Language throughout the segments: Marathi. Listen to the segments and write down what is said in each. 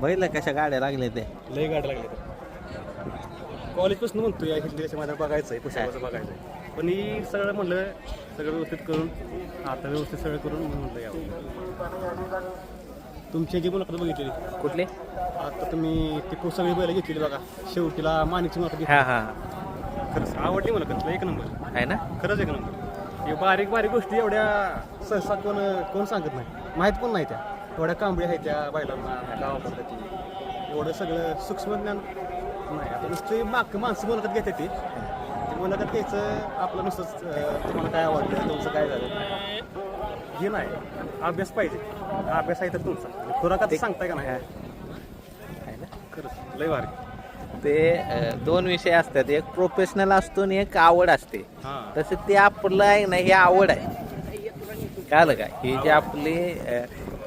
बैल कशा गाड्या लागल्या ते लय गाड्या लागल्या कॉलेजपासून म्हणतोय या हिंदीच्या माझ्या बघायचं आहे पुस्तकाचं बघायचं आहे पण ही सगळं म्हणलं सगळं व्यवस्थित करून आता व्यवस्थित सगळं करून म्हणलं यावं तुमची जी मुलाखत बघितलेली कुठले आता तुम्ही ती सगळी बैल घेतलेली बघा शेवटीला माणिकची मुलाखत घेतली हा हा खरंच आवडली मुलाखत एक नंबर आहे ना खरंच एक नंबर हे बारीक बारीक गोष्टी एवढ्या सहसा कोण सांगत नाही माहीत पण नाही त्या एवढ्या कांबळी आहेत त्या बैलांना गावा पद्धती एवढं सगळं सूक्ष्म ज्ञान नाही आता नुसती माणसं मुलाखत घेते ती मुलाखत घ्यायचं आपलं नुसतंच तुम्हाला काय आवडतं तुमचं काय झालं हे नाही अभ्यास पाहिजे अभ्यास आहे तर तुमचा खुराकात सांगताय का नाही आहे ना खरंच लय भारी ते दोन विषय असतात एक प्रोफेशनल असतो आणि एक आवड असते हां तसं ते आपलं आहे ना ही आवड आहे कळलं का ही जी आपली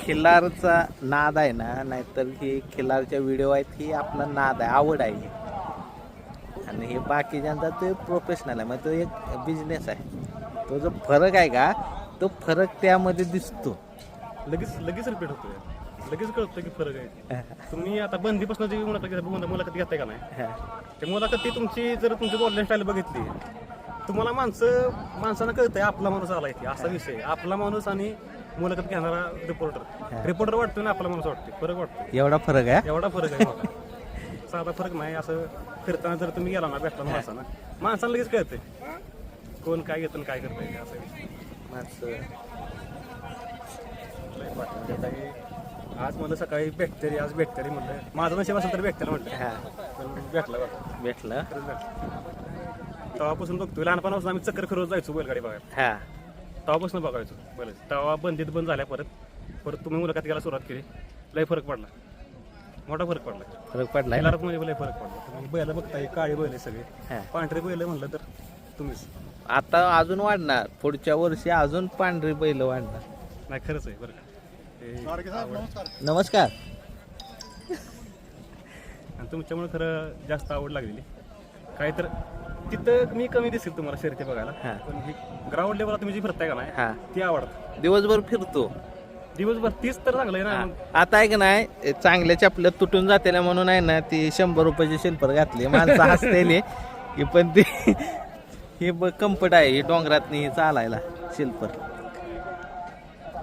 खिल्लारचा नाद आहे ना नाहीतर ही खिल्लारच्या व्हिडिओ आहेत ही आपला नाद आहे आवड आहे आणि हे बाकीच्यांचा तो प्रोफेशनल आहे मग तो एक बिझनेस आहे तो जो फरक आहे का तो फरक त्यामध्ये दिसतो लगेच रिपीट होतोय लगेच कळतं की फरक आहे तुम्ही आता बंदीपासून जी मुलाखत घेताय का नाही ते मुलाखत ती तुमची जर तुमची बोलण्याची स्टाईल बघितली तुम्हाला माणसानं कळतंय आपला माणूस आला इथे असा विषय आपला माणूस आणि मुलाखत घेणारा रिपोर्टर वाटतो ना आपला माणूस वाटतो फरक वाटतो एवढा फरक आहे एवढा फरक आहे मला साधा फरक नाही असं फिरताना जर तुम्ही गेला ना भेटला माणसानं लगेच कळतंय कोण काय घेतं काय करतंय असा विषय आज मला सकाळी भेटतरी आज भेटतरी म्हटलं माझं नशीब असेल तर भेटतेला म्हटलं भेटलं तेव्हापासून बघतोय लहानपणापासून आम्ही चक्कर फिरवत जायचो बैलगाडी बघायला हा तेव्हापासून बघायचो बैल तेव्हा बंदीत बंद झाल्या परत तुम्ही मुलाखत घ्यायला सुरुवात केली लय फरक पडला मोठा फरक पडला म्हणजे लय फरक पडला तुम्ही बैल बघताय काळी बैल सगळे पांढरे बैल म्हणलं तर तुम्हीच आता अजून वाढणार पुढच्या वर्षी अजून पांढरी बैल वाढणार नाही खरंच आहे बरं का नमस्कार आणि तुमच्यामुळे खरं जास्त आवड लागलेली काय तर तिथं मी कमी दिसेल तुम्हाला शर्यती बघायला पण ही ग्राउंड लेवलला तुम्ही जी फिरताय का नाही ती आवडतं दिवसभर फिरतो दिवसभर तीच तर चांगलं आहे ना आता आहे का नाही चांगल्या चपल्या तुटून जातेल्या म्हणून आहे ना ती 100 रुपयाची शिल्पर घातली माणसं हसतेली की पण ती हे कम्फर्ट आहे ही डोंगरात चालायला शिल्पर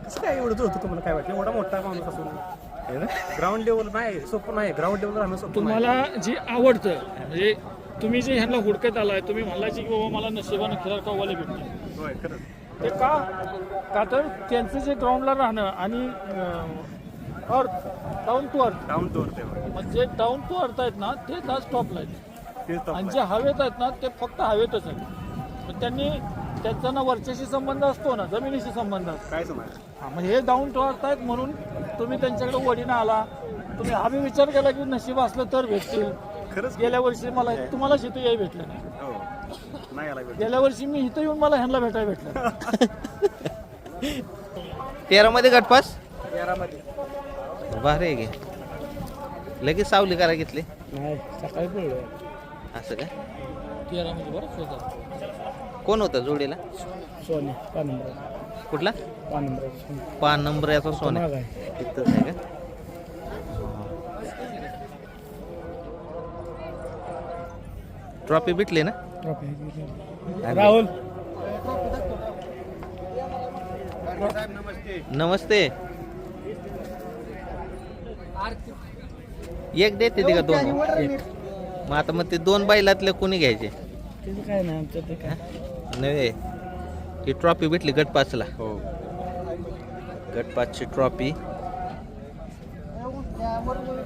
कसं काय एवढं होतं तुम्हाला काय वाटतं एवढा मोठा माणूस असून ग्राउंड लेवल नाही सोपं नाही ग्राउंड लेवल राहणं सोपं तुम्हाला जी आवडतं म्हणजे तुम्ही जे ह्यांना हुडकत आलाय तुम्ही म्हणलाची की बाबा मला नशिबानं खिलार कव्वाले भेटले होय खरंच ते का तर त्यांचं जे ग्राउंडला राहणं आणि डाऊन टू अर्थ म्हणजे डाऊन टू अर्थ आहेत ना ते आज टॉपला आहेत आणि जे हवेत आहेत ना ते फक्त हवेतच आहेत पण त्यांचा ना वरच्याशी संबंध असतो ना जमिनीशी संबंध असतो काय समज म्हणजे हे डाऊन टू अर्थ आहेत म्हणून तुम्ही त्यांच्याकडे वडीनं आला तुम्ही आम्ही विचार केला की नशीब असलं तर भेटतील खरंच गेल्या वर्षी मला तुम्हाला शेतू याही भेटलं नाही आला गेल्या वर्षी मी इथं येऊन मला ह्यांना भेटायला भेटलं 13 मध्ये गटपास 13 मध्ये भारी आहे गे लगेच सावली करा घेतली नाही सकाळी पडलं असं का 13 मध्ये बरंच होतं कोण होता जोडीला सोने 5 नंबर कुठला 5 नंबर 5 नंबर याचा सोना इथंच आहे का ट्रॉफी भेटली ना राहुल नमस्ते एक देते ती का दोन मग आता मग ते 2 बैलातले कोणी घ्यायचे काय नाही आमचं ते काय नव्हे ही ट्रॉफी भेटली गटपासला हो गटपासची ट्रॉफी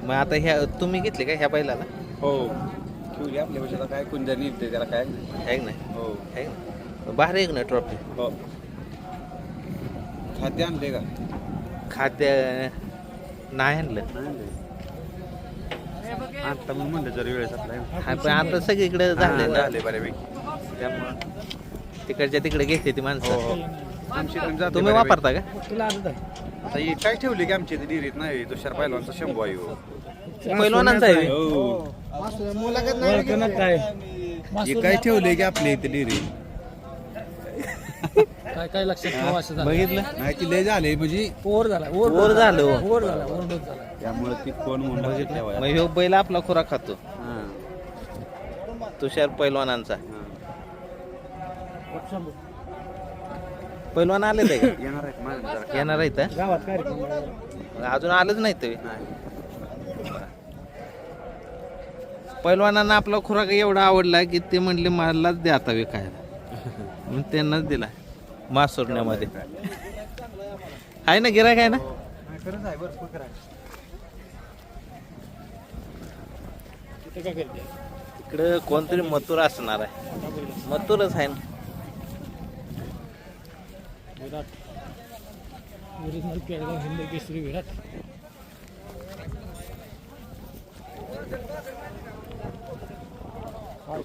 मग आता ह्या तुम्ही घेतली का ह्या बैलाला हो आपल्या वर्षाला काय कुंजा निघते त्याला काय आहे का नाही हो आहे ना बाहेर एक ना ट्रॉफी हो खाद्य आणले का खाद्य नाही आणलं आता मग म्हणलं जर वेळेस आपला हा, पण आता सगळीकडे झाले ना झाले बऱ्यापैकी त्यामुळं तिकडच्या तिकडे घेते ती माणसं आमची पण जाते तुम्ही बऱ्यापैकी. वापरता का तुला आदत आता ही काय ठेवली की आमची डिरीत नाही तुषार पहिलवानचा 100 आहे हो. पैलवानांचा आहे काय हे काय ठेवले की आपली इथे डिरी काय काय लक्षात ठेवा असं झालं. बघितलं नाही ती लय झाले म्हणजे ओव्हर झाला वर झालं हो. ओव्हर झाला ओव्हरडोस झाला. त्यामुळे ती कोण म्हणून मग ह्यो बैल आपला खुराक खातो तुषार पैलवानांचा. पैलवान आले ते का येणार आहेत माझ्या जरा. येणार आहेत हा? गावात कार्यक्रम अजून आलंच नाही ते. पैलवानांना आपला खुराक एवढा आवडला की ते म्हणले मलाच द्या आता विकायला म्हणून त्यांनाच दिला मासुरण्यामध्ये. आहे ना गिरायक आहे ना. खरंच आहे भरपूर करायचं. तिथे काय करते इकडं कोणतरी मथुर असणार आहे. मथुरच आहे ना. विराट ओरिजिनल केळगाव हिंद केसरी विराट.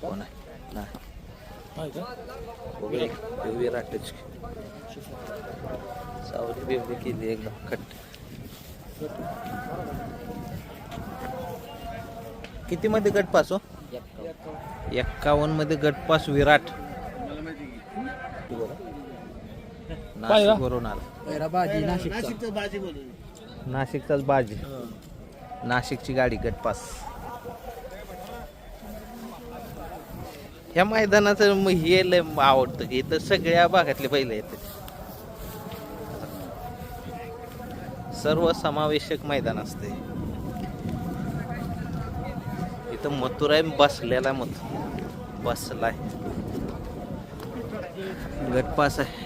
कोण आहे नाही. आहे का बघूया. हे विराटच सावली बिवली केली एकदम खट्ट. किती मध्ये गटपास हो. 51 मध्ये गटपास विराट. नाशिकवरून आला. नाशिकचाच बाजी. नाशिकची गाडी गटपास. ह्या मैदानाचं हे लय आवडतं की इथं सगळ्या भागातले बैल येतात. सर्व समावेशक मैदान असते. इथं मथुर आहे बसलेला मथुर बसलाय. गटपास आहे.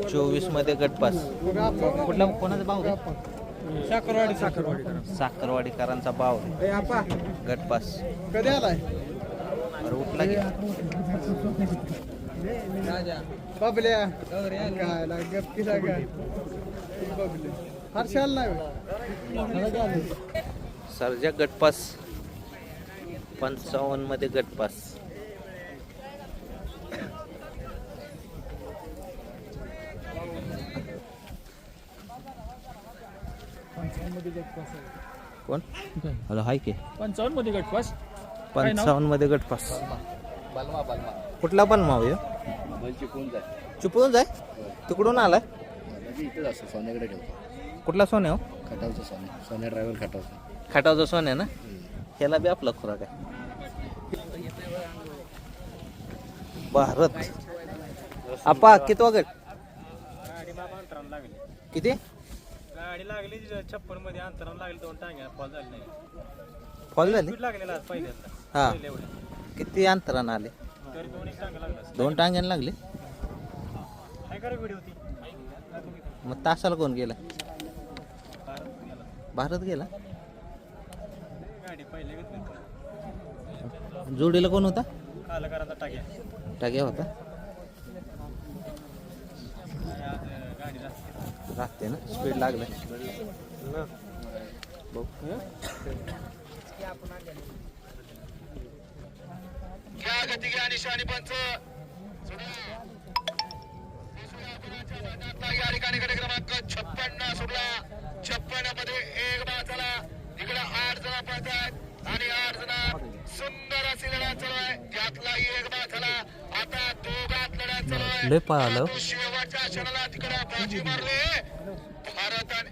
24 मध्ये गटपास. कुठला कोणाचा भाऊ रे? साखरवाडीकरांचा भाव गटपास. कधी आलाय बरं उठला की बाबल्या काय गप्पी सांगा बाबले हर्षाल नाही सर्जा गटपास. 55 मध्ये गटपास. कोण हॅलो हाय की 55 मध्ये गटपास. 55 मध्ये गटपास. कुठला बलमा हो ह्यो? चिपळूण जाय तिकडून आलाय. इथेच असतो सोन्याकडे ठेवतो. कुठला सोन्या हो. खटावचं सोन्या ड्रायव्हर खटावचं. खटावचा सोन्या ना. ह्याला बी आपला खुराक आहे. भारत आपा किती गट किती गाडी लागली 56 मध्ये अंतराला लागली 2 टांग्या फॉल झाली नाही. फॉल झाली लागलेला आज पहिल्यांदा. हा. किती अंतरानं आले. तरी 2 टांगा लागला. 2 टांग्यानं लागले. काय करा व्हिडिओ होती. मग तासाला कोण गेला. भारत गेला. गाडी पहिले जोडीला कोण होता. कालकरांचा टाक्या टाक्या होता. गाडी राहते ना स्पीड लागलं. निशाणी पंच क्रमांक 56 सुटला. 56 मध्ये एक बाद झाला. इकडे 8 जण पळतात आणि 8 जण सुंदर अशी लढा चालू आहे. त्यातला एक बाद झाला. आता 2 बाद लढा चालू आहे. लय पळालं. शेवटच्या क्षणाला तिकडे बाजी मारले भारत आणि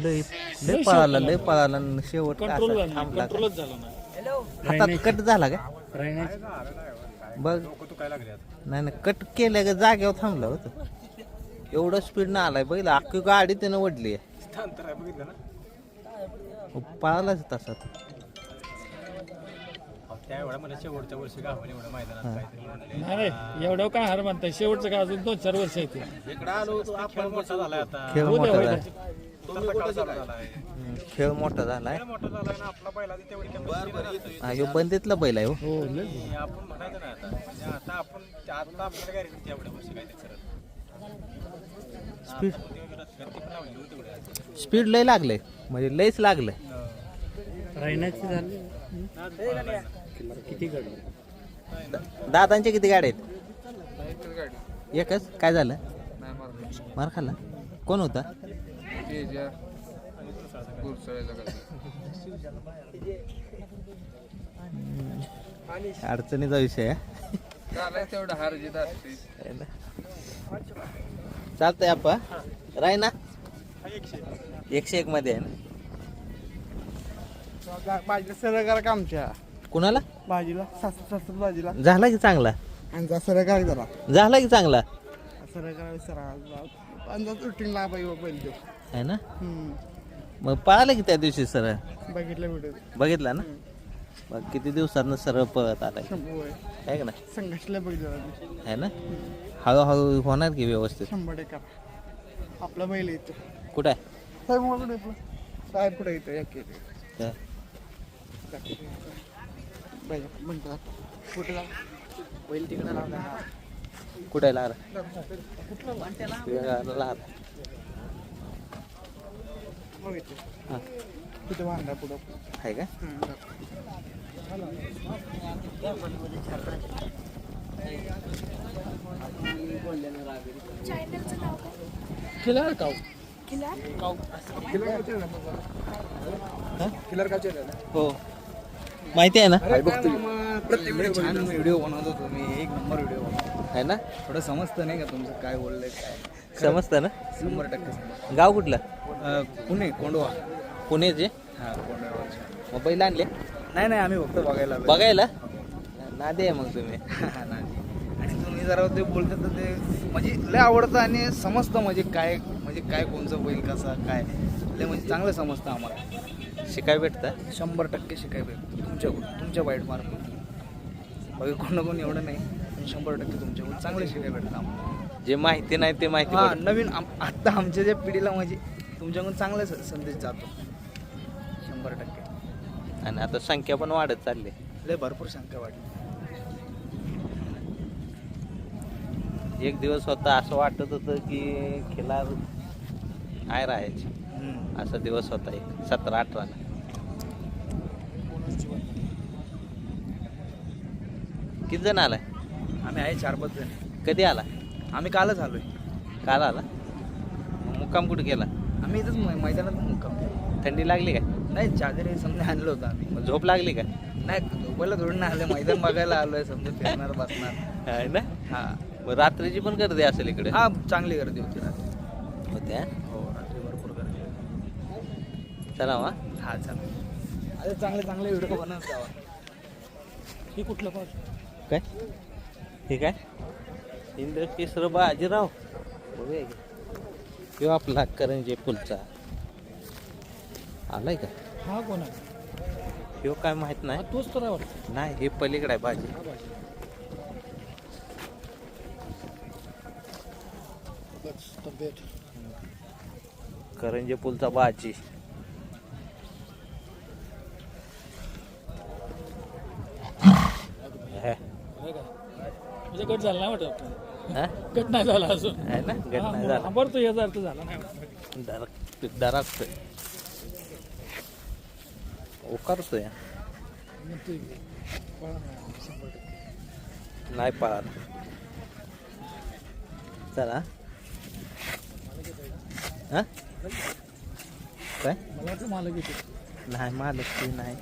लय पळाला लय पळाला. शेवट कंट्रोल झाला थांबला. कंट्रोलच झाला नाही. हातात कट झाला का बघ. नाही नाही कट केलं का जागेवर थांबलं होतं. एवढं स्पीड ना आलाय बैल. अख्खी गाडी त्यानं ओढली. पळालाच तसाच. त्यावेळा मला शेवटच्या वर्षी गावाला एवढं मैदानात काहीतरी नाही एवढं काय हार म्हणताय. शेवटचं काय अजून 2-4 वर्ष येते. इकडे आलो आपण मोठा झालाय आता. खेळ होऊ द्या, मोठा होऊ झाला. झालाय. खेळ मोठा झालाय. मोठा झालाय ना आपला पहिला तेवढी कमी. हा ह्यो बंदीतला बैल आहे हो. आपण म्हणायचं ना आता म्हणजे आता आपण आता आपल्याला गॅरंटी एवढ्या वर्षी काय करत. स्पीड स्पीड लय लागलंय म्हणजे लयच लागलंय. किती गड दादांच्या किती गाड्या आहेत. एकच काय झालं मार खाल्ला. कोण होता. अडचणीचा विषय आहे. तेवढं हार जित असते. है ना? चालतंय आपण राही ना 101 मध्ये आहे ना. भाजीला सरळ करा का आमच्या कुणाला भाजीला सासू भाजीला झाला की चांगला आणि सरळ करा जरा झाला की चांगला सरळ करा सरळ अंदाज रुटीनला पहिले आहे ना. मग पाहिलं की त्या दिवशी सरळ बघितलं व्हिडिओ बघितला ना. मग किती दिवसानं सरळ पळत आलाय आहे का ना. संघर्षला बघितलं आहे ना. हळूहळू होणार की व्यवस्थित. 100% आपला बैल येतो कुठं आहे साहेब कुठे येतो साहेब कुठे येतो एक त्या- म्हणतात कुठे बैल तिकडे लावला कुठे आहे लारा लारा हा. तिथे बांधा पुढं आहे का. चॅनलचं नाव काय? खिलार काव खिलार? किलर का हो माहिती आहे ना. प्रत्येक छान व्हिडिओ बनवतो तुम्ही. एक नंबर व्हिडिओ बनवतो. आहे ना. थोडं समजतं नाही का तुमचं काय बोललंय काय. समजतं ना. 100% समजतं. गाव कुठलं पुणे कोंडवा. पुणेचे. हा कोंडवा. मग बैल आणले नाही नाही आम्ही फक्त बघायला आलोय. बघायला नादे आहे मग तुम्ही. नाही. आणि तुम्ही जरा ते बोलता तर ते म्हणजे लय आवडतं आणि समजतं म्हणजे काय कोणचं बैल कसा काय लय म्हणजे चांगलं समजतं आम्हाला. शिकाय भेटतं. 100% शिकाय भेटतं तुमच्याकडून तुमच्या बाईट मार्फत. बाकी कोण एवढं नाही पण 100% तुमच्याकडून चांगलं शिकाय भेटतं आम्हाला. जे माहिती नाही ते माहिती हा पडतं. नवीन आत्ता आमच्या ज्या पिढीला म्हणजे तुमच्याकडून चांगला संदेश जातो 100%. आणि आता संख्या पण वाढत चालली. लय भरपूर संख्या वाटली. एक दिवस होता असं वाटत होतं की खिलार आहे राहायची. असा दिवस होता एक 17-18 किती जण आलाय. आम्ही आहे 4-5 जण. कधी आला. आम्ही कालच आलोय. काल आला. मग मुक्काम कुठे केला. आम्ही इथंच मैदानात मुक्काम केला. थंडी लागली का. नाही चादर समजा आणलं होतं आम्ही. मग झोप लागली का. नाही झोपायला थोडं ना आलं मैदान बघायला आलोय समजा फिरणार बसणार. आहे ना. हा मग रात्रीची पण गर्दी असेल इकडे. हा चांगली गर्दी होती रात्री. होत्या. हो रात्री भरपूर गर्दी होती. चला वा. हा चालेल. अरे चांगले व्हिडिओ बनवत जावा. हे कुठलं पास काय ठीक आहे. इंद्रकेसर बाजीराव बघूया की. किंवा आपला करंजे पुलचा आलाय का. हा कोण आहे. किंवा काय माहित नाही. तोच तर आहे वाटतं. नाही हे पलीकडे आहे बाजी. करंजे पुलचा बाजी. हे. म्हणजे गट झाला नाही वाटत. हा? गट नाही झाला अजून. आहे ना गट नाही झाला. बरं याचा अर्थ झाला नाही वाटत. डराकतोय उकारतोय. नाही पळाला. चला हा काय मला वाटतं मला घेतो. नाही मालक ते नाही.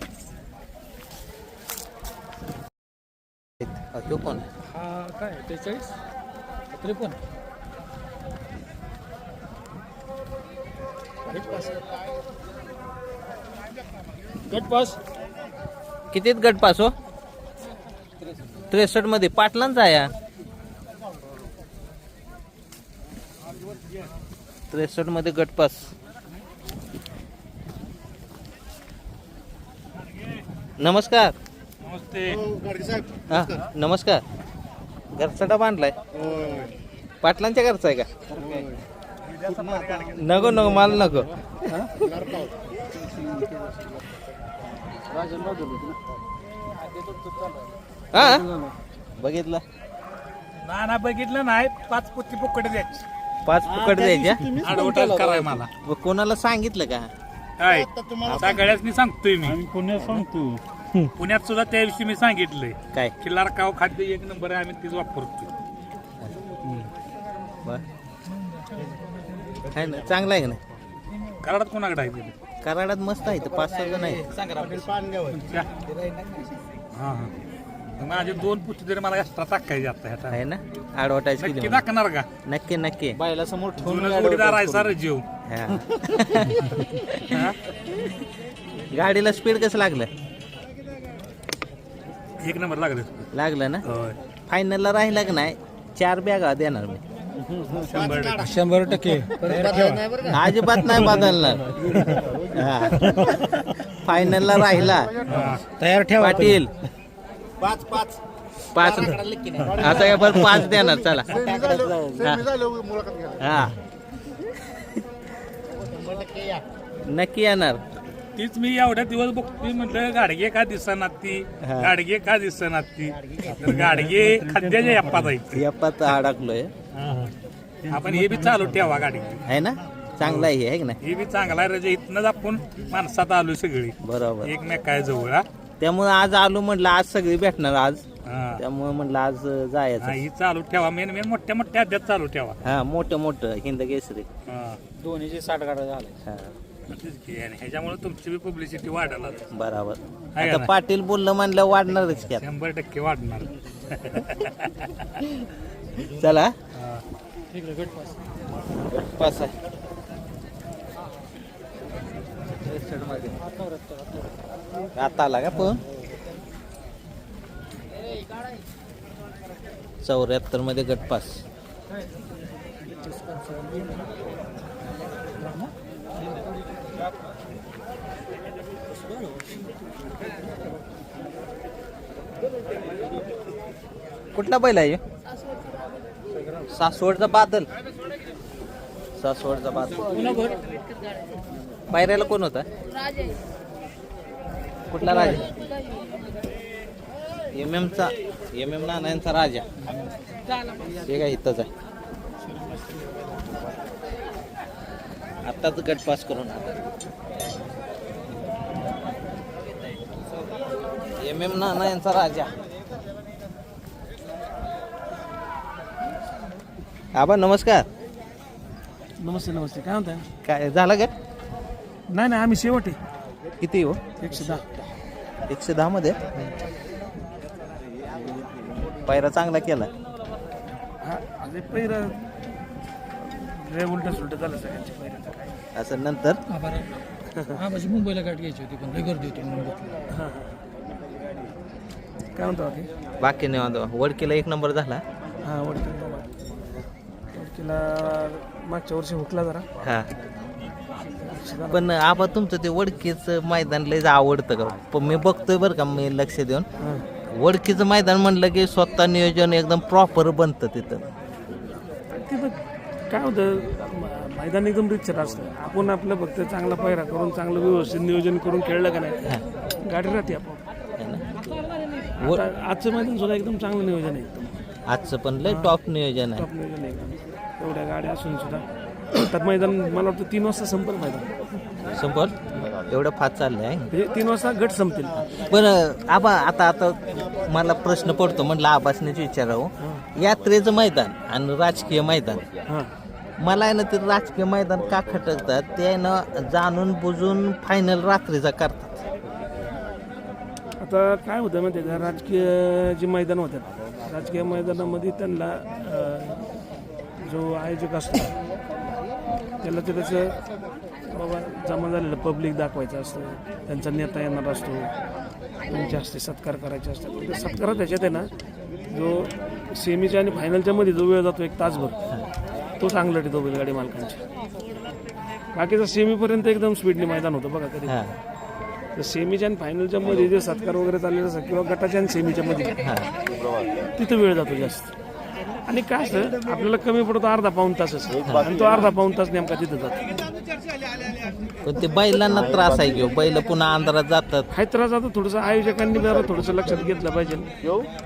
तो कोण. हा काय 43 53 गट पास कितीत गट पास हो. 63 मध्ये पाटलांचा आहे. 63 मध्ये गट पास. नमस्कार. हा नमस्कार. घरचा बांधलाय. पाटलांच्या घरचा आहे का. नको नको मला नको. हा बघितलं. ना बघितलं नाही. 5 पुत्ती फुकट द्यायची. 5 फुकट द्यायच्या. ऍडव्हर्टाईज कराय मला कोणाला सांगितलं का. काय सगळ्याच मी सांगतोय. मी पुण्यात सांगतो. पुण्यात सुद्धा त्या दिवशी मी सांगितलंय काय खिल्लार काव खाद्य 1 नंबर आहे. आम्ही तीच वापरतो. आहे ना चांगलं आहे का नाही. कराडात कोणाकडे आहे कराडात मस्त आहे. 5-6 जण आहे. पान घ्यावं माझे 2 पुती तरी मला एक्स्ट्रा टाकायचे आता ह्याचा आहे ना ॲडव्हर्टाईज केली नक्की म्हणून. टाकणार का नक्की नक्की बायला समोर ठेवून जुनं जोडीदार आहे सारं जीव हा. गाडीला स्पीड कसं लागलं 1 नंबर लागले लागलं ना होय फायनलला राहिला का नाही 4 बॅगा देणार मी 100% अजिबात नाही बदलणार फायनलला राहिला तयार ठेवा पाटील 5 आता काय बरं 5 देणार चला हा नक्की येणार तीच मी एवढ्या दिवस बघतोय म्हटलं गाडगे का दिसणार ती गाडगे का दिसणार ती तर गाडगे खाद्याच्या यप्पात आहे यप्पात अडकलोय आपण हे बी चालू ठेवा गाडी आहे ना चांगला आहे की नाही हे बी चांगला आहे रजे इथनच आपण माणसात आलो सगळी बरोबर एकमेकाय जवळ हा त्यामुळे आज आलो म्हटलं आज सगळी भेटणार आज हा. त्यामुळे म्हटलं आज जायचं ही चालू ठेवा मेन मोठ्या मोठ्या अध्यात चालू ठेवा हा मोठं मोठं हिंद केसरी हा. दोन्हीची 60 गाड्या झाल्या हा तेच की. आणि ह्याच्यामुळे तुमची बी पब्लिसिटी वाढायला बरोबर आहे आता ना? पाटील बोललं म्हणलं वाढणारच की आता. 100% वाढणार चला हा. पास आहे आता आला का पण 74 मध्ये गटपास कुठला बैल आहे ह्यो? सासवडचा बादल सासवडचा बादल पायऱ्याला कोण होता राजे कुठला राजा एमएमचा नानांचा राजा हे काय इथंच आहे आताच गट पास करून नाना यांचा राजा आबा नमस्कार नमस्ते काय म्हणताय काय झाला गट नाही आम्ही शेवट आहे किती हो 110 110 मध्ये पायरा चांगला केला हा अरे पहिलं रे उलट सुलट झालं सगळ्यांच्या पहिल्याचं काय असं नंतर हा म्हणजे मुंबईला गाठ घ्यायची होती पण लय गर्दी होती म्हणून घेतली. काय म्हणतो बाकी नाही वडकीला 1 नंबर झाला हा वडकीला मागच्या वर्षी हुकला जरा हा पण आबा तुमचं ते वडकीचं मैदान लय आवडतं का पण मी बघतोय बरं का मी लक्ष देऊन वडकीचं मैदान म्हणलं की स्वतः नियोजन एकदम प्रॉपर बनतं तिथं ते बघ काय होतं मैदान एकदम रिचर असतं आपण आपलं फक्त चांगला पायरा करून चांगलं व्यवस्थित नियोजन करून खेळलं का नाही गाडी राहते आपण है ना? आता आजचं मैदान सुद्धा एकदम चांगलं नियोजन आहे एकदम आजचं पण लय टॉप नियोजन आहे टॉप नियोजन आहे एकदम एवढ्या गाड्या असून सुद्धा तर मैदान मला वाटतं 3 वाजता संपल मैदान संपल एवढं फास्ट चाललंय आहे म्हणजे 3 वाजता गट संपतील पण आबा आता मला प्रश्न पडतो म्हटलं आबासनेच विचारावं यात्रेचं मैदान आणि राजकीय मैदान हां मला आहे ना ते राजकीय मैदान का खटकतात ते आहे ना जाणून बुजून फायनल रात्रीचा करतात आता काय होतं माहिती आहे का राजकीय जे मैदान होतात राजकीय मैदानामध्ये त्यांना जो आयोजक असतो त्याला ते त्याचं बाबा जमा झालेलं पब्लिक दाखवायचं असतं त्यांचा नेता येणार असतो त्यांच्या हस्ते सत्कार करायचे असतात ते सत्कारात त्याच्यात आहे ना जो सेमीच्या आणि फायनलच्या मध्ये जो वेळ जातो 1 तासभर तो चांगला ठेवतो बैलगाडी मालकांच्या बाकीचा सेमीपर्यंत एकदम स्पीडने मैदान होतं बघा कधी हां तर सेमीच्या आणि फायनलच्या मध्ये जे सत्कार वगैरे चाललेला असतात किंवा गटाच्या आणि सेमीच्या मध्ये तिथं वेळ जातो जास्त आणि काय असतं आपल्याला कमी पडतो अर्धा पाऊण तासच आणि तो अर्धा पाऊण तास नेमका तिथं जातो पण ते बैलांना त्रास आहे घेऊ बैल पुन्हा अंधारात जातात काही त्रास आता थोडंसं आयोजकांनी जरा थोडंसं लक्षात घेतलं पाहिजे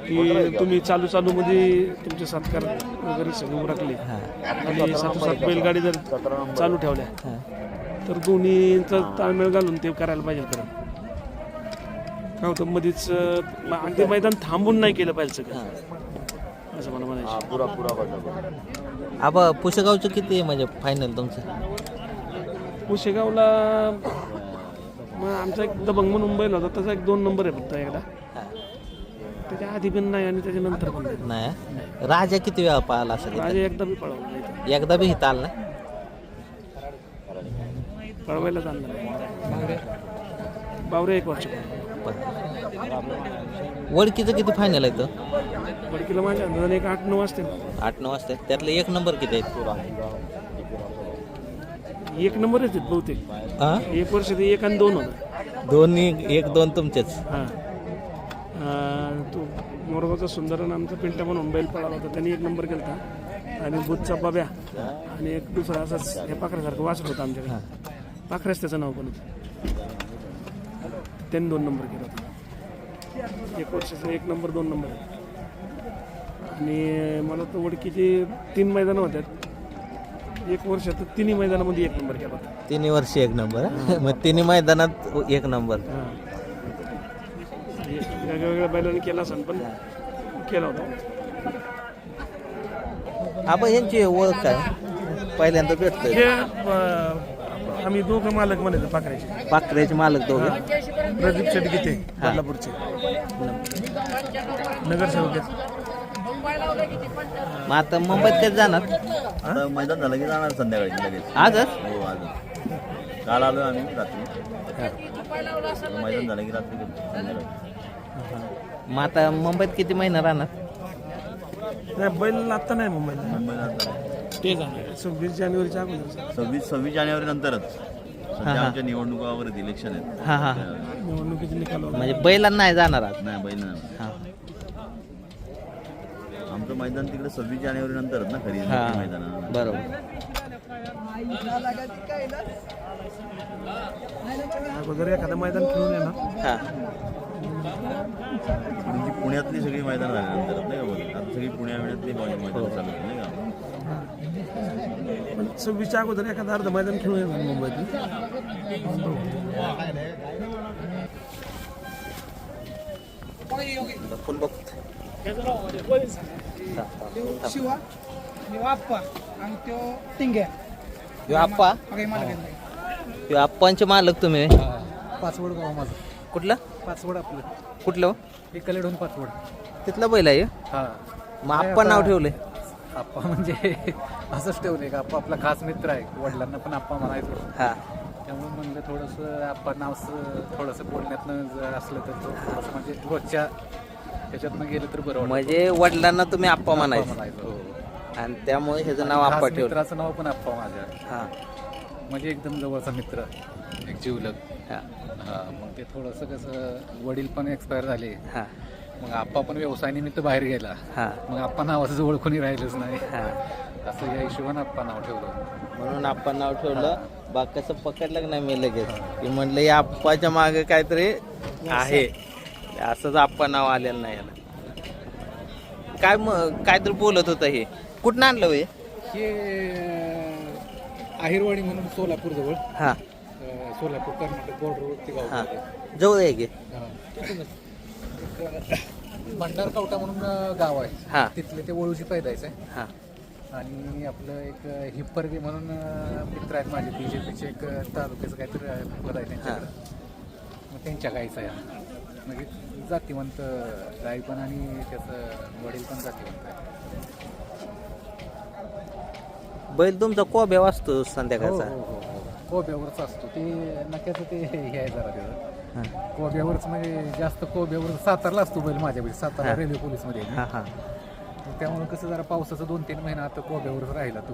की तुम्ही चालू मध्ये तुमचे सत्कार वगैरे सगळे उरकले आणि 7 बैलगाडी जर चालू ठेवल्या तर दोन्हीचा ताळमेळ घालून ते करायला पाहिजे खरं काय होतं मध्येच अगदी मैदान थांबून नाही केलं पाहिजे सगळं असं मला म्हणायचं आबा पुशेगावचं किती आहे म्हणजे फायनल तुमचं पुशेगावला मग आमचा एक दबंग म्हणून बैल होता त्याचा 1-2 नंबर आहे फक्त एकदा त्याच्या आधी पण नाही आणि त्याच्यानंतर पण नाही. नाही राजा किती वेळा पाहिला असेल राजा इथं? एकदा बी पळवला नाही. एकदा बी इथं आला ना पळवायला चालला नाही. बावरे 1 वर्ष वडकीचं किती फायनल आहे तो? बडकीला माझ्या अंदाजाने एक 8-9 असते. 8-9 वाजता त्यातलं 1 नंबर किती आहे? 1 नंबरच आहेत बहुतेक. हा 1 वर्ष ते 1 आणि 2 होतं. दोन्ही 1-2 तुमचेच. हां तो मोरगावचा सुंदर आणि आमचा पिंटा म्हणून बैल पळाला होता, त्यांनी 1 नंबर केला होता. आणि बुधचा बाब्या आणि एक दुसरा असाच हे पाखरासारखं वाचलं होतं आमच्याकडे. पाखऱ्याच त्याचं नाव पण होतं. त्यांनी 2 नंबर केला होता. 1 वर्षाचा 1 नंबर 2 नंबर. आणि मला तर वडकीचे 3 मैदानं होत्यात. 1 वर्षात 3 मैदानामध्ये 1 नंबर केला होता. 3 वर्षी 1 नंबर. मग 3 मैदानात 1 नंबर. वेगवेगळ्या बैलांनी केला असेल पण केला होता. आपण यांची ओळख काय पहिल्यांदा भेटतोय? हे आम्ही दोघं मालक म्हणायचं पाखराचे. पाखऱ्याचे मालक दोघे. प्रदीप शेट गीते कोल्हापूरचे नगरसेवक आहेत. मग आता मुंबईत कधी जाणार? आता मैदान झालं की जाणार संध्याकाळी लगेच. आजच? हो आजच. काल आलो आम्ही रात्री. मैदान झालं की रात्री गेलो संध्याकाळी. मग आता मुंबईत किती महिना राहणार? नाही बैल आत्ता नाही मुंबईला. मुंबईला आता ते जाणार 26 जानेवारीच्या अगोदर. 26 जानेवारी नंतरच. सध्या आमच्या निवडणुका वगैरे इलेक्शन आहेत. हा हा निवडणुकीचे निकाल वगैरे. म्हणजे बैलांना नाही जाणार आज? नाही बैल नाही. हा आमचं मैदान तिकडे 26 जानेवारी नंतरच ना खरी हा मैदान. बरोबर. अगोदर एखादं मैदान खेळून येणार. हा म्हणजे पुण्यातली सगळी मैदान झाल्यानंतर नाही का बघ. आता सगळी पुण्यातली मैदान चालू आहेत, नाही का. पण 26च्या अगोदर एखादं अर्ध मैदान खेळून येणार मुंबईत. आपण बघतो. शिवा आप्पा आणि तो टिंग्या ह्यो आप्पा? ह्यो आप्पांचे मालक तुम्ही? पाचवड गाव माझं. कुठलं? पाचवड आपलं कुठलं? हे कलेडून पाचवड. तिथलं बैल आहे? हा मग आप्पा नाव ठेवले? आप्पा म्हणजे असंच ठेवले का आप्पा आपला खास मित्र आहे. वडिलांना पण आप्पा म्हणायचो. हा त्यामुळे म्हणलं थोडंसं आप्पा नाव थोडंसं बोलण्यातनं जर असलं तर थोडंसं म्हणजे रोजच्या ह्याच्यातनं गेलं तर बरं वाटतं. म्हणजे वडिलांना तुम्ही आप्पा म्हणायचं म्हणायचो. आणि त्यामुळे ह्याचं नाव आप्पा ठेवलं. मित्राचं नाव पण आप्पा माझ्या. हा म्हणजे एकदम जवळचा मित्र, एक जीवलग. हा हा मग ते थोडंसं कसं वडील पण एक्सपायर झाले. हा मग आप्पा पण व्यवसायानिमित्त बाहेर गेला. हा मग आप्पा नावाचं जवळ कोणी राहिलंच नाही. हा असं या हिशोबानं आप्पा नाव ठेवलं. म्हणून आप्पा नाव ठेवलं. बा कसं पकडलं की नाही मी लगेच की म्हणलं या आप्पाच्या मागे काहीतरी आहे. असंच आप्पा नाव आलेलं नाही याला. काय मग काहीतरी बोलत होतं हे कुठं आणलं हे? हे आहिरवाडी म्हणून सोलापूर जवळ, हा सोलापूर कर्नाटक बॉर्डरवरती गाव हा आहे. जवळ आहे की? भंडार कवटा म्हणून गाव आहे. हा तिथले ते वळूची पैदायचं आहे. हा आणि आपलं एक हिप्परगे म्हणून मित्र आहेत माझे, बीजेपीचे एक तालुक्याचं काहीतरी पद आहे त्यांच्याकडं. मग त्यांच्या गाईचं आहे. म्हणजे जातीवंत गाई पण आणि त्याचं वडील पण जातीवंत आहे. बैल तुमचा कोब्या वाजतो संध्याकाळचा. कोब्यावरच असतो ते. नक्याचं ते हे आहे जरा त्याचं. कोब्यावरच म्हणजे जास्त कोब्यावर सातारला असतो बैल माझ्याकडे. सातारा रेल्वे पोलीसमध्ये आहे. हा हा त्यामुळे कसं जरा पावसाचं 2-3 महिना आता कोब्यावरच राहिला तो.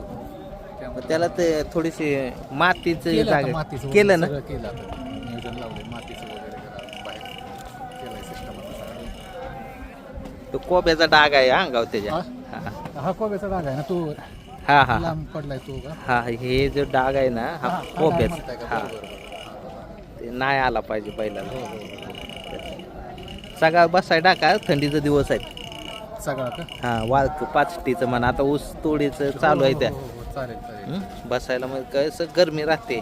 त्यामुळे त्याला ते थोडीशी मातीचं केलं आता, जागा मातीचं केलं ना? सगळं केलं आता. नियोजन लावले मातीचं वगैरे जरा बाहेर केलंय सिस्टम आता सगळं. तो कोब्याचा डाग आहे अंगावर त्याच्या. हा कोब्याचा डाग आहे ना तो. हा हा लांब पडलाय तो का? हा हे जो डाग आहे ना हा कोब्याचा. म्हणताय का? हा बरोबर. ते नाही आला पाहिजे बैलाला. सगळा बसाय टाका थंडीचा दिवस आहे. सगळा का? हा वाळक पाचटीचं म्हणा आता ऊस तोडीचं चालू आहे त्या. चालेल चालेल. बसायला मग कसं गरमी राहते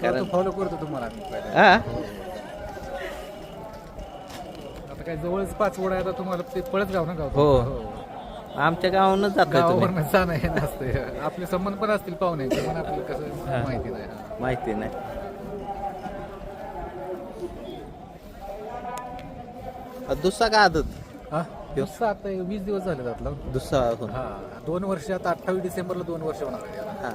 कारण फॉलो करतो तुम्हाला आम्ही पहिला. हा आता काय जवळच पाचवड आहे. आता तुम्हाला ते पळत गाव ना गाव. हो. आमच्या गावावरूनच जातो गावावर तुम्ही. जाणं हे नसते. आपले संबंध पण असतील पाहुण्याचे पण आपल्याला कसं माहिती नाही. माहिती नाही. दुसरा का आदत हा दुसरा आता 20 दिवस झाले त्यातला. दुसरा हा 2 वर्ष आता 28 डिसेंबरला 2 वर्ष होणार आहे त्याला. हा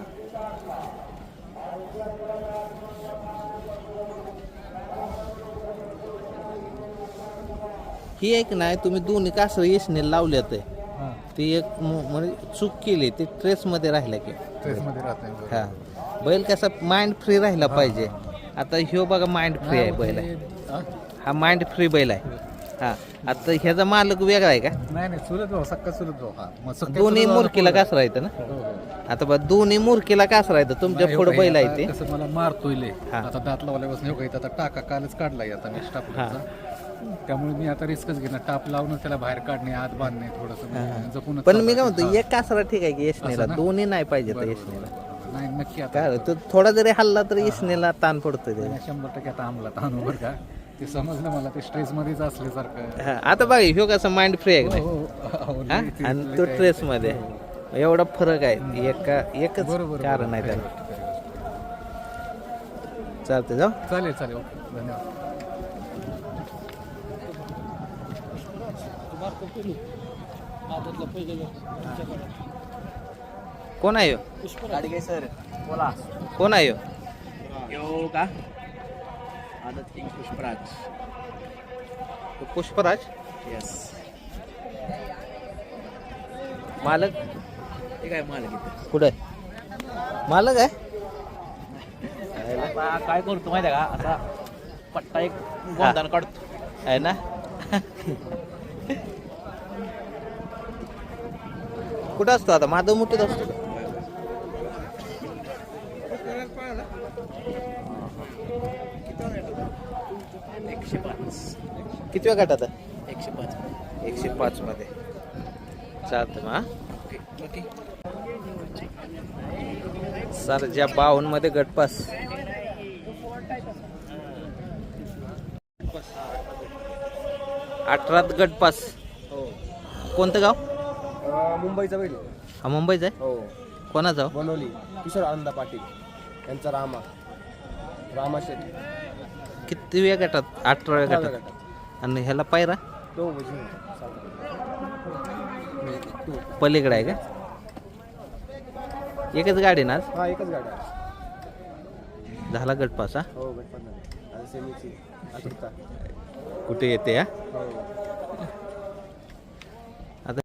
ही एक नाही तुम्ही दोन्ही कासर यशने लावल्यात हा ती एक म्हणजे चूक केली ती ट्रेस मध्ये राहिल्या की ट्रेसमध्ये राहत नाही. हा बैल कसा माइंड फ्री राहिला पाहिजे. आता ह्यो बघा माइंड फ्री आहे बैल आहे. हा? हा माइंड फ्री बैल आहे. हा आता ह्याचा मालक वेगळा आहे का नाही नाही चुलत भाऊ सक्का चुलत भाऊ. हा मग सख्या दोन्ही चुलत मुरकीला भावाला कासरा येतं ना हो, हो. आता बघ दोन्ही मुरकीला कासरा येतं तुमच्या नाही, पुढे हो, बैल आता आहे ते कसं मला मारतोय लय. हा. आता दात लावल्यापासून हो आता टाका कालच काढलाय आता मी स्टाफचा. त्यामुळे मी आता रिस्कच घेणार. टाप लावून त्याला बाहेर काढणे हात बांधणे थोडंसं जपून. पण मी काय म्हणतो एक कासरा ठीक आहे की यशनेला दोन्ही नाही पाहिजे तर यशनेला नाही नक्की आता काय तो थोडा जरी हल्ला तर यशनेला ताण पडतोय ते. 100% आता अंमलात आणू बरं का. ते समजलं मला ते स्ट्रेस मध्येच असल्यासारखं. हा, आता बघा ह्यो कसं माइंड फ्री आहे का हो, नाही हो, हो, हा? लय ते- आणि लय तो काय- ट्रेस मध्ये एवढा फरक आहे एकच बरोबर कारण आहे त्याला. चालते जाऊ चालेल चालेल ओके धन्यवाद. आदतला पहिले कोण आहे ह्यो? गाडगे सर बोला कोण आहे ह्यो? यो का आदत किंग पुष्पराज. तो पुष्पराज येस मालक ते काय मालक इथं. कुठे मालक आहे आता काय करतो माहिती आहे का असा पट्टा एक गोंदान काढतो. आहे ना कुठं असतो आता माधव मुठीत असतो का? एकशे पाच कितव्या गटात आहे? 105 105 मध्ये चालतं मग ओके सर ज्या 52 मध्ये गटपास अठरात गटपास कोणतं गाव? मुंबईचा बैल हा मुंबईचा आहे. हो कोणाचा हो? बनवली किशोर आनंद पाटील यांचा रामा शेट्टी कितव्या गटात? 18व्या गटात. आणि ह्याला पायरा तो पलीकडे आहे का? एकच गाडी ना आज? हा एकच गाडी आहे. झाला गटपास हा? हो गटपात आणि सेमीची आतुरता. कुठे येते हा? हो आता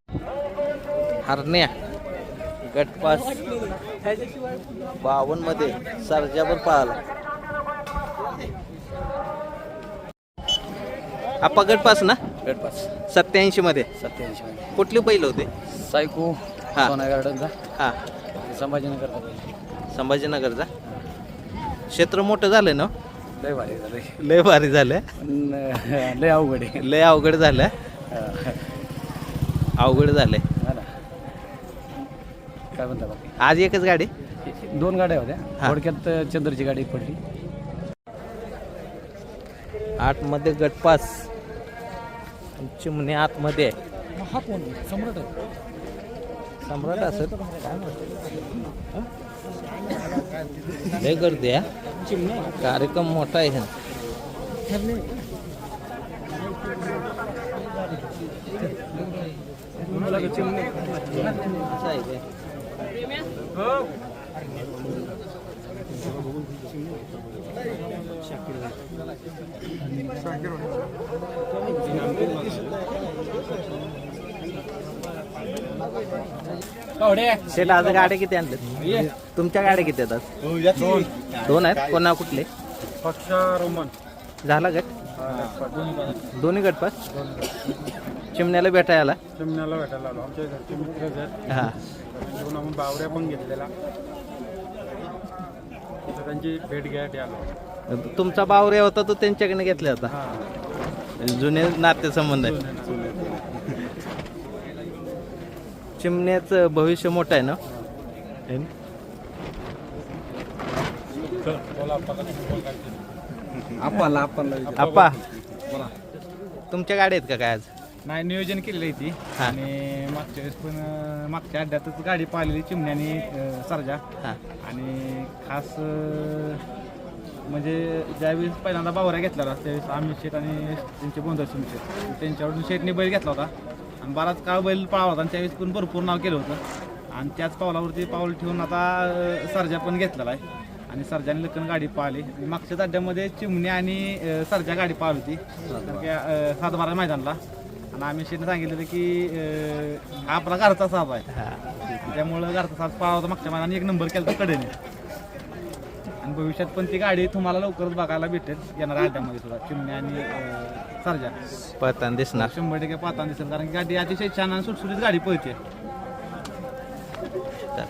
हरण्या गटपास 52 मध्ये सर्जावर पाहिला. आपा गटपास ना गटपास 87 मध्ये 87 कुठले बैल होते? सायको हा. सोना गार्डनचा हा संभाजीनगरचा संभाजीनगरचा. क्षेत्र मोठं झालं ना? लय भारी झालंय लय भारी झालं. पण लय अवघड आहे. लय अवघड झालं. अवघड झालंय. हा ना. काय म्हणता बाकी आज एकच गाडी 2 गाड्या होत्या हा. थोडक्यात चंद्रची गाडी पडली. 8 मध्ये गटपास चिमणे आतमध्ये आहे. हा कोण सम्राट आहे. सम्राट असेल काय लय गर्दी आहे हा. कार्यक्रम मोठा आहे हा. असं आहे काय? शेट आज गाड्या किती आणल्या? तुमच्या गाड्या किती आहेत आज? 2 आहेत. कोणा कुठले? झाला गट दोन्ही गटपास. चिमण्याला भेटायला चिमण्याला भेटायला आलो. आमच्या घरचे मित्रच आहेत. हा घेऊन आपण बावऱ्या पण घेतलेला तर त्यांची भेट घ्यायला आलो. तुमचा बावरे होता तो त्यांच्याकडे घेतला होता. हा जुने नातेसंबंध आहे. चिमण्याचं भविष्य मोठं आहे ना? है ना? आप्पा तुमच्या गाड्या आहेत का काय आज? नाही नियोजन केलेलं आहे ती. हा. आणि मागच्या वेळेस पण मागच्या अड्ड्यातच गाडी पाहिलेली चिमण्याने सरजा. हा आणि खास म्हणजे ज्यावेळेस पहिल्यांदा बावऱ्या घेतला त्यावेळेस आम्ही शेठ आणि त्यांचे बोंदर शेठ त्यांच्याकडून शेठने बैल घेतला होता आणि बराच काळ बैल पळाला होता आणि त्यावेळेस पण भरपूर नाव केलं होतं आणि त्याच पावलावरती पाऊल ठेवून आता सर्जा पण घेतलेला आहे आणि सर्जाने लखन गाडी पाहिली. मागच्या अड्ड्यामध्ये चिमणी आणि सर्जा गाडी पाहिली होती सातबारा मैदानला आणि आम्ही शेठने सांगितलेलं की हा आपला घरचा साज आहे त्यामुळं घरचा साज पाळला होता मागच्या मैदानाने 1 नंबर केला तर कडेने आणि भविष्यात पण ती गाडी तुम्हाला लवकरच बघायला भेटेल येणाऱ्या अड्ड्यामध्ये सुद्धा चिमणी आणि सर्जा पळताना दिसणार. 100% पाहताना दिसेल कारण की गाडी अतिशय छान आणि सुटसुटीत गाडी पळते. तर